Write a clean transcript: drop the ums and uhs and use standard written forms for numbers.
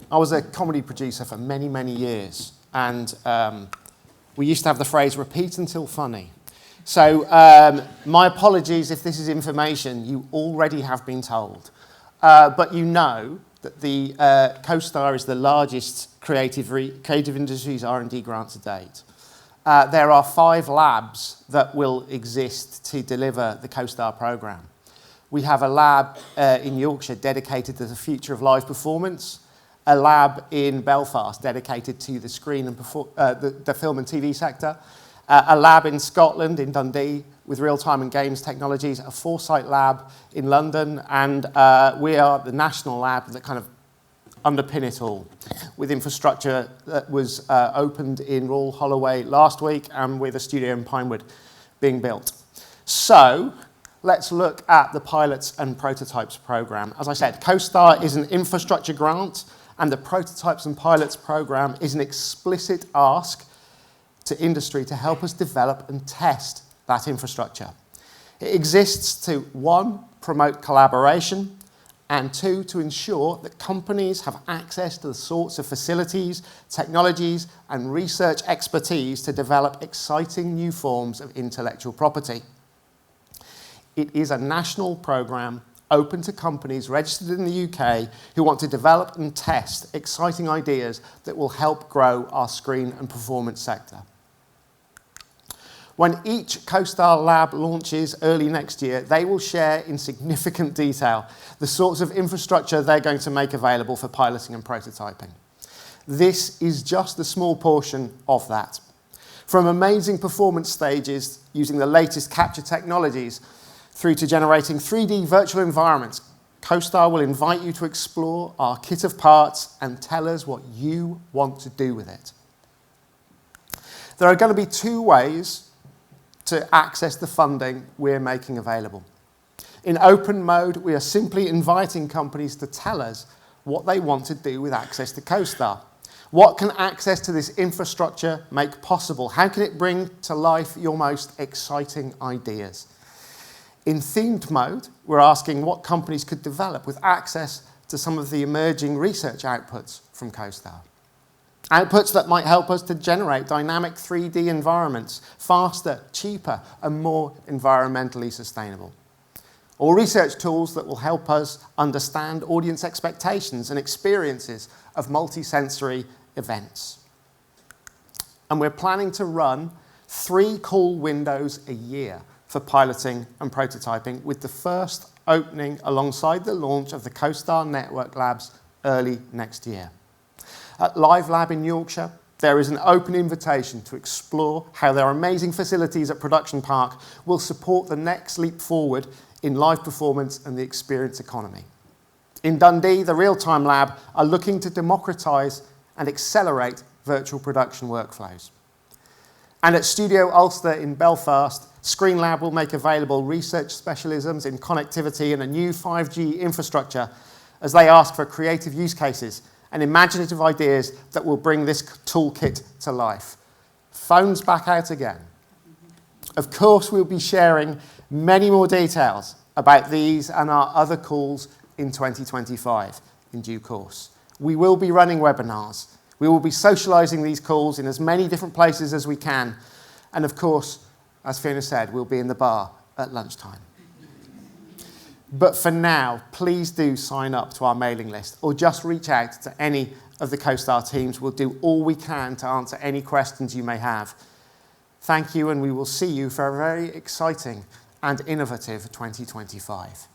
I was a comedy producer for many, many years, and we used to have the phrase, repeat until funny. So my apologies if this is information you already have been told, but you know that the CoSTAR is the largest creative industries R&D grant to date. There are 5 labs that will exist to deliver the CoSTAR programme. We have a lab in Yorkshire dedicated to the future of live performance, a lab in Belfast dedicated to the screen and the film and TV sector, a lab in Scotland, in Dundee, with real-time and games technologies, a Foresight lab in London, and we are the national lab that kind of underpin it all, with infrastructure that was opened in Royal Holloway last week and with a studio in Pinewood being built. So let's look at the Pilots and Prototypes programme. As I said, CoSTAR is an infrastructure grant, and the Prototypes and Pilots programme is an explicit ask to industry to help us develop and test that infrastructure. It exists to, 1, promote collaboration, and 2, to ensure that companies have access to the sorts of facilities, technologies, and research expertise to develop exciting new forms of intellectual property. It is a national programme open to companies registered in the UK who want to develop and test exciting ideas that will help grow our screen and performance sector. When each CoSTAR lab launches early next year, they will share in significant detail the sorts of infrastructure they're going to make available for piloting and prototyping. This is just a small portion of that. From amazing performance stages using the latest capture technologies through to generating 3D virtual environments, CoSTAR will invite you to explore our kit of parts and tell us what you want to do with it. There are going to be 2 ways to access the funding we're making available. In open mode, we are simply inviting companies to tell us what they want to do with access to CoSTAR. What can access to this infrastructure make possible? How can it bring to life your most exciting ideas? In themed mode, we're asking what companies could develop with access to some of the emerging research outputs from CoSTAR. Outputs that might help us to generate dynamic 3D environments faster, cheaper, and more environmentally sustainable. Or research tools that will help us understand audience expectations and experiences of multisensory events. And we're planning to run 3 call windows a year for piloting and prototyping, with the first opening alongside the launch of the CoSTAR Network Labs early next year. At Live Lab in Yorkshire, there is an open invitation to explore how their amazing facilities at Production Park will support the next leap forward in live performance and the experience economy. In Dundee, the Real-Time Lab are looking to democratise and accelerate virtual production workflows. And at Studio Ulster in Belfast, Screen Lab will make available research specialisms in connectivity and a new 5G infrastructure as they ask for creative use cases and imaginative ideas that will bring this toolkit to life. Phones back out again. Of course, we'll be sharing many more details about these and our other calls in 2025 in due course. We will be running webinars. We will be socialising these calls in as many different places as we can. And of course, as Fiona said, we'll be in the bar at lunchtime. But for now, please do sign up to our mailing list or just reach out to any of the CoSTAR teams. We'll do all we can to answer any questions you may have. Thank you, and we will see you for a very exciting and innovative 2025.